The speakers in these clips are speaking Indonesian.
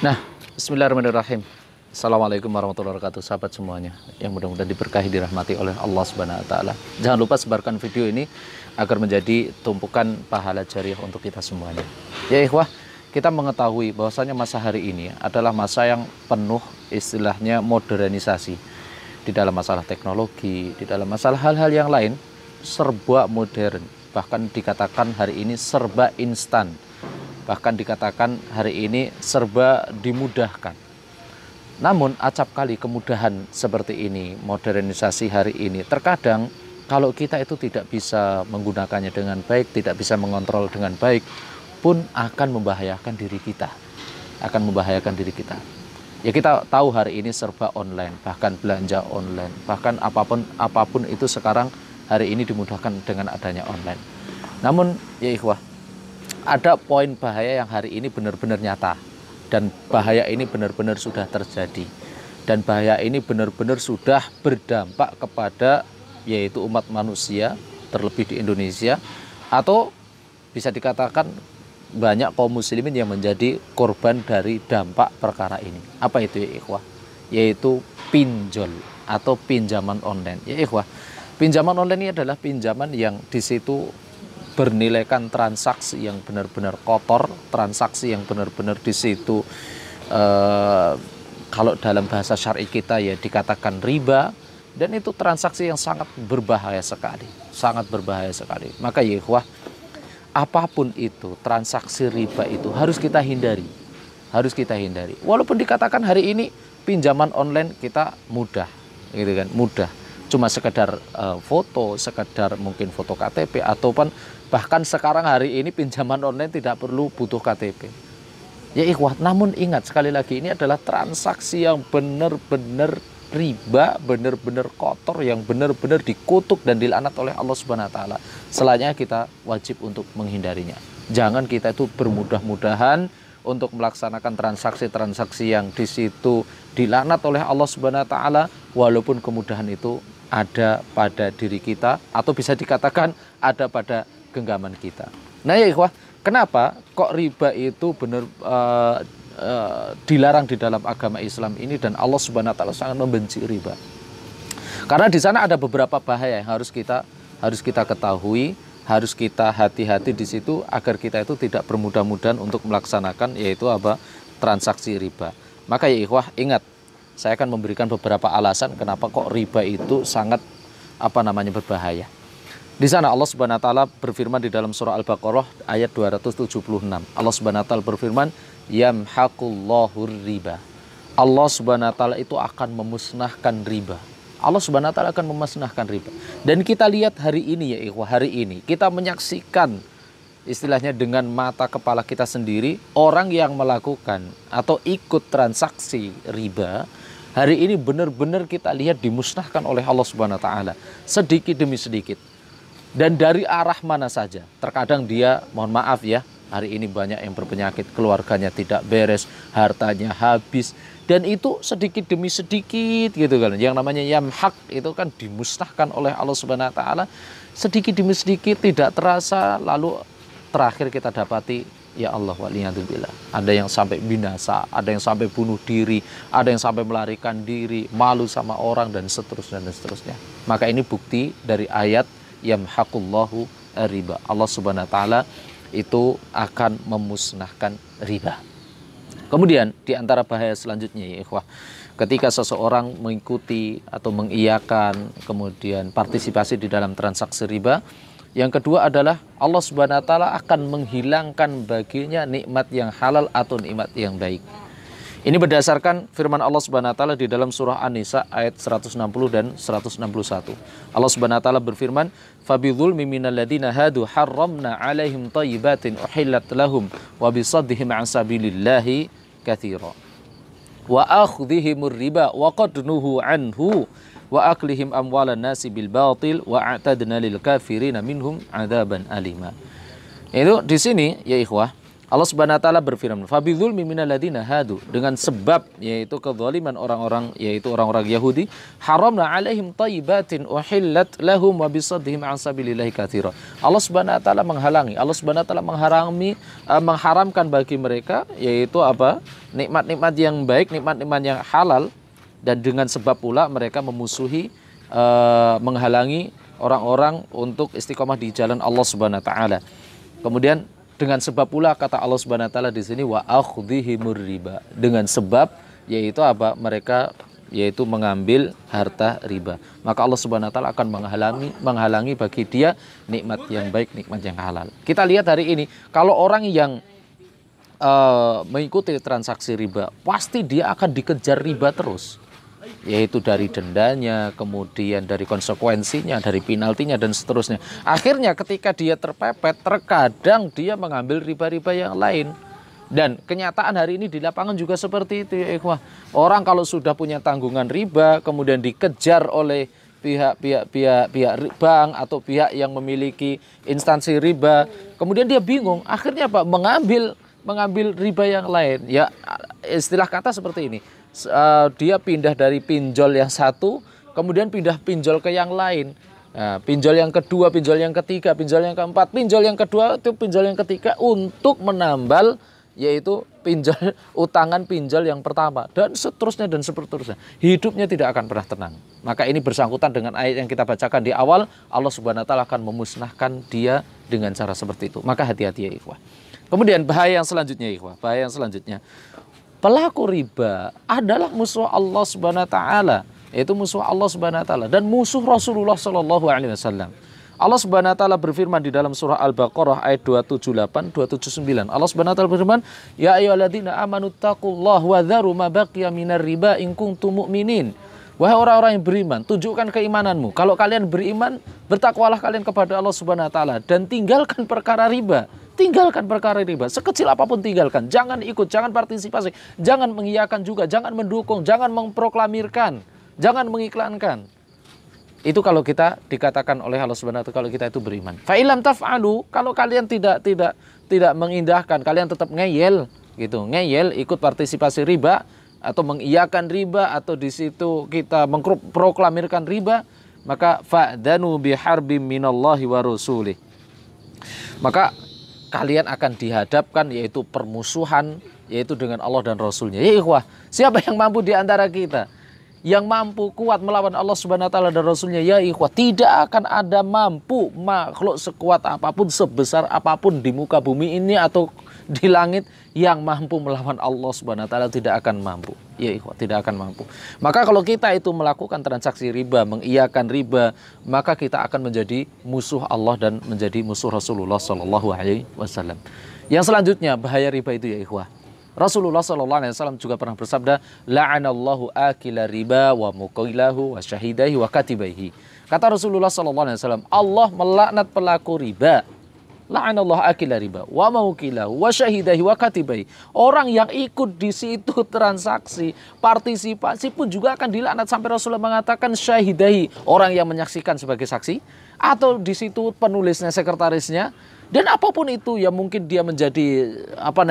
Nah, bismillahirrahmanirrahim. Assalamualaikum warahmatullahi wabarakatuh, sahabat semuanya yang mudah-mudahan diberkahi, dirahmati oleh Allah Subhanahu wa taala. Jangan lupa sebarkan video ini agar menjadi tumpukan pahala jariah untuk kita semuanya. Ya ikhwah, kita mengetahui bahwasanya masa hari ini adalah masa yang penuh istilahnya modernisasi. Di dalam masalah teknologi, di dalam masalah hal-hal yang lain serba modern. Bahkan dikatakan hari ini serba instan. Bahkan dikatakan hari ini serba dimudahkan. Namun acap kali kemudahan seperti ini, modernisasi hari ini, terkadang kalau kita itu tidak bisa menggunakannya dengan baik, tidak bisa mengontrol dengan baik, pun akan membahayakan diri kita. Akan membahayakan diri kita. Ya kita tahu hari ini serba online, bahkan belanja online, bahkan apapun itu sekarang hari ini dimudahkan dengan adanya online. Namun ya ikhwah, ada poin bahaya yang hari ini benar-benar nyata. Dan bahaya ini benar-benar sudah terjadi. Dan bahaya ini benar-benar sudah berdampak kepada yaitu umat manusia, terlebih di Indonesia. Atau bisa dikatakan banyak kaum muslimin yang menjadi korban dari dampak perkara ini. Apa itu ya ikhwah? Yaitu pinjol atau pinjaman online. Ya ikhwah, pinjaman online ini adalah pinjaman yang di situ bernilaikan transaksi yang benar-benar kotor, transaksi yang benar-benar di situ kalau dalam bahasa syar'i kita ya dikatakan riba, dan itu transaksi yang sangat berbahaya sekali, sangat berbahaya sekali. Maka ya ikhwah, apapun itu transaksi riba itu harus kita hindari, harus kita hindari. Walaupun dikatakan hari ini pinjaman online kita mudah, gitu kan, mudah. Cuma sekedar foto, sekedar mungkin foto KTP, ataupun bahkan sekarang hari ini pinjaman online tidak perlu butuh KTP. Ya ikhwah, namun ingat sekali lagi ini adalah transaksi yang benar-benar riba, benar-benar kotor, yang benar-benar dikutuk dan dilaknat oleh Allah Subhanahu wa taala. Selanjutnya kita wajib untuk menghindarinya. Jangan kita itu bermudah-mudahan untuk melaksanakan transaksi-transaksi yang di situ dilaknat oleh Allah Subhanahu wa taala, walaupun kemudahan itu ada pada diri kita atau bisa dikatakan ada pada genggaman kita. Nah ya ikhwah, kenapa kok riba itu benar dilarang di dalam agama Islam ini, dan Allah Subhanahu wa taala sangat membenci riba? Karena di sana ada beberapa bahaya yang harus kita ketahui, harus kita hati-hati di situ agar kita itu tidak bermudah-mudahan untuk melaksanakan yaitu apa? Transaksi riba. Maka ya ikhwah, ingat, saya akan memberikan beberapa alasan kenapa kok riba itu sangat berbahaya. Di sana Allah Subhanahu wa taala berfirman di dalam surah Al-Baqarah ayat 276. Allah Subhanahu wa taala berfirman, "Yamhaqullahu riba." Allah Subhanahu wa taala itu akan memusnahkan riba. Allah Subhanahu wa taala akan memusnahkan riba. Dan kita lihat hari ini ya ikhwah, hari ini kita menyaksikan istilahnya dengan mata kepala kita sendiri, orang yang melakukan atau ikut transaksi riba hari ini benar-benar kita lihat dimusnahkan oleh Allah Subhanahu wa taala sedikit demi sedikit. Dan dari arah mana saja. Terkadang dia, mohon maaf ya, hari ini banyak yang berpenyakit, keluarganya tidak beres, hartanya habis, dan itu sedikit demi sedikit gitu kan. Yang namanya yamhaq itu kan dimusnahkan oleh Allah Subhanahu wa taala sedikit demi sedikit, tidak terasa, lalu terakhir kita dapati ya Allah waliyadzubillah, ada yang sampai binasa, ada yang sampai bunuh diri, ada yang sampai melarikan diri, malu sama orang, dan seterusnya dan seterusnya. Maka ini bukti dari ayat yamhaqullahu riba. Allah Subhanahu wa taala itu akan memusnahkan riba. Kemudian di antara bahaya selanjutnya ya ikhwah, ketika seseorang mengikuti atau mengiyakan kemudian partisipasi di dalam transaksi riba, yang kedua adalah Allah Subhanahu wa taala akan menghilangkan baginya nikmat yang halal atau nikmat yang baik. Ini berdasarkan firman Allah Subhanahu wa taala di dalam surah An-Nisa ayat 160 dan 161. Allah Subhanahu wa taala berfirman, "Fabidzulmi minal ladzina hadu harramna 'alaihim thayyibatin uhillat lahum wa bisaddihim 'an sabilillahi katsira. Wa akhdhihimur riba wa qad nuhu anhu wa aklihim amwalan nasi bil batil wa a'tadna lil kafirina minhum 'adzaban alima." Itu di sini ya ikhwah, Allah Subhanahu wa taala berfirman, "Fabidzulmi minal ladzina hadu," dengan sebab yaitu kezaliman orang-orang yaitu orang-orang Yahudi, haramna alaihim thayyibatin uhillat lahum wa bisaddihim an sabilillahi katsira. Allah Subhanahu wa taala menghalangi, Allah Subhanahu wa taala mengharamkan bagi mereka yaitu apa? Nikmat-nikmat yang baik, nikmat-nikmat yang halal, dan dengan sebab pula mereka memusuhi menghalangi orang-orang untuk istiqomah di jalan Allah Subhanahu wa taala. Kemudian dengan sebab pula kata Allah Subhanahu wa taala di sini wa akhdhihimur riba, dengan sebab yaitu apa? Mereka yaitu mengambil harta riba. Maka Allah Subhanahu wa taala akan menghalangi bagi dia nikmat yang baik, nikmat yang halal. Kita lihat hari ini kalau orang yang mengikuti transaksi riba, pasti dia akan dikejar riba terus. Yaitu dari dendanya, kemudian dari konsekuensinya, dari penaltinya, dan seterusnya. Akhirnya ketika dia terpepet, terkadang dia mengambil riba-riba yang lain. Dan kenyataan hari ini di lapangan juga seperti itu ya ikhwah. Orang kalau sudah punya tanggungan riba, kemudian dikejar oleh pihak bank atau pihak yang memiliki instansi riba, kemudian dia bingung, akhirnya apa? Mengambil riba yang lain. Ya, istilah kata seperti ini. Dia pindah dari pinjol yang satu, kemudian pindah pinjol ke yang lain. Nah, pinjol yang kedua, pinjol yang ketiga, pinjol yang keempat, pinjol yang kedua, itu pinjol yang ketiga untuk menambal yaitu pinjol utangan pinjol yang pertama, dan seterusnya dan seterusnya. Hidupnya tidak akan pernah tenang. Maka ini bersangkutan dengan ayat yang kita bacakan di awal, Allah Subhanahu wa taala akan memusnahkan dia dengan cara seperti itu. Maka hati-hati ya ikhwah. Kemudian bahaya yang selanjutnya ikhwah, bahaya yang selanjutnya, pelaku riba adalah musuh Allah Subhanahu wa taala, yaitu musuh Allah Subhanahu wa taala dan musuh Rasulullah sallallahu alaihi wasallam. Allah Subhanahu wa taala berfirman di dalam surah Al-Baqarah ayat 278 279. Allah Subhanahu wa taala berfirman, "Ya ayyuhalladzina amanu taqullaha wa dzaru ma baqiya minar riba in kuntum mu'minin." Wahai orang-orang yang beriman, tunjukkan keimananmu. Kalau kalian beriman, bertakwalah kalian kepada Allah Subhanahu wa taala dan tinggalkan perkara riba. Tinggalkan perkara riba, sekecil apapun tinggalkan. Jangan ikut, jangan partisipasi, jangan mengiyakan juga, jangan mendukung, jangan memproklamirkan, jangan mengiklankan. Itu kalau kita dikatakan oleh Allah Subhanahu wa taala kalau kita itu beriman. Fa ilam taf'alu, kalau kalian tidak mengindahkan, kalian tetap ngeyel gitu, ngeyel ikut partisipasi riba atau mengiyakan riba atau di situ kita memproklamirkan riba, maka fa'danu biharbim minallahi wa rasulih. Maka kalian akan dihadapkan yaitu permusuhan yaitu dengan Allah dan Rasulnya. Ya ikhwah, siapa yang mampu di antara kita yang mampu kuat melawan Allah Subhanahu wa taala dan Rasulnya? Ya ikhwah, tidak akan ada mampu makhluk sekuat apapun, sebesar apapun di muka bumi ini atau di langit yang mampu melawan Allah Subhanahu wa taala, tidak akan mampu. Ya ikhwah, tidak akan mampu. Maka kalau kita itu melakukan transaksi riba, mengiyakan riba, maka kita akan menjadi musuh Allah dan menjadi musuh Rasulullah sallallahu alaihi wasallam. Yang selanjutnya bahaya riba itu ya ikhwah. Rasulullah sallallahu alaihi wasallam juga pernah bersabda, "La'anallahu akila riba wa muqilahu wa syahidahi wa katibaihi." Kata Rasulullah sallallahu alaihi wasallam, Allah melaknat pelaku riba. La'anallahu akila riba wa muqilahu wa syahidahi wa katibaihi. Orang yang ikut di situ transaksi, partisipasi pun juga akan dilaknat, sampai Rasulullah mengatakan syahidahi, orang yang menyaksikan sebagai saksi, atau di situ penulisnya, sekretarisnya, dan apapun itu ya, mungkin dia menjadi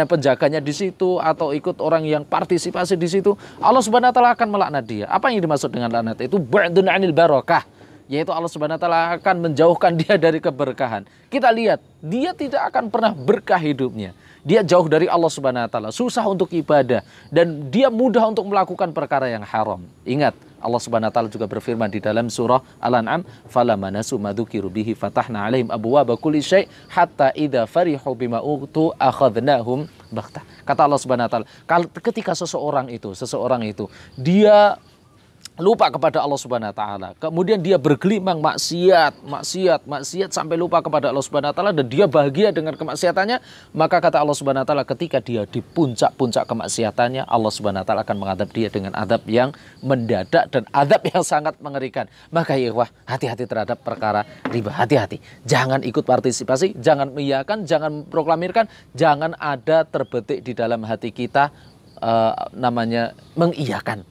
penjaganya di situ atau ikut orang yang partisipasi di situ, Allah Subhanahu wa taala akan melaknat dia. Apa yang dimaksud dengan laknat itu? Ba'dun 'anil barakah, yaitu Allah Subhanahu wa taala akan menjauhkan dia dari keberkahan. Kita lihat, dia tidak akan pernah berkah hidupnya. Dia jauh dari Allah Subhanahu wa taala, susah untuk ibadah, dan dia mudah untuk melakukan perkara yang haram. Ingat, Allah Subhanahu wa taala juga berfirman di dalam surah Al-An'am, "Falamma nasu ma dzukiru bihi fatahna 'alaihim abwaaba kulli syai' hatta idza farihu bima utu akhadnahum baghtah." Kata Allah Subhanahu wa taala, ketika seseorang itu dia lupa kepada Allah Subhanahu wa taala, kemudian dia bergelimang maksiat sampai lupa kepada Allah Subhanahu wa taala dan dia bahagia dengan kemaksiatannya, maka kata Allah Subhanahu wa taala, ketika dia di puncak-puncak kemaksiatannya, Allah Subhanahu wa taala akan mengadab dia dengan adab yang mendadak dan adab yang sangat mengerikan. Maka ya wah, hati-hati terhadap perkara riba, hati-hati. Jangan ikut partisipasi, jangan mengiyakan, jangan proklamirkan, jangan ada terbetik di dalam hati kita namanya mengiyakan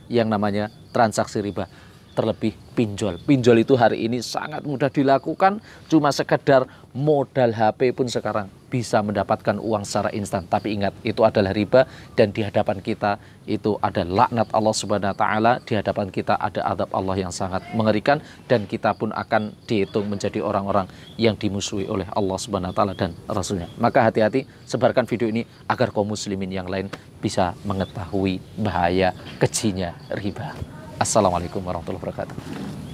yang namanya transaksi riba, terlebih pinjol. Pinjol itu hari ini sangat mudah dilakukan, cuma sekedar modal HP pun sekarang bisa mendapatkan uang secara instan. Tapi ingat, itu adalah riba, dan di hadapan kita itu ada laknat Allah Subhanahu wa taala, di hadapan kita ada azab Allah yang sangat mengerikan, dan kita pun akan dihitung menjadi orang-orang yang dimusuhi oleh Allah Subhanahu wa taala dan Rasulnya. Maka hati-hati, sebarkan video ini agar kaum muslimin yang lain bisa mengetahui bahaya kejinya riba. Assalamualaikum warahmatullahi wabarakatuh.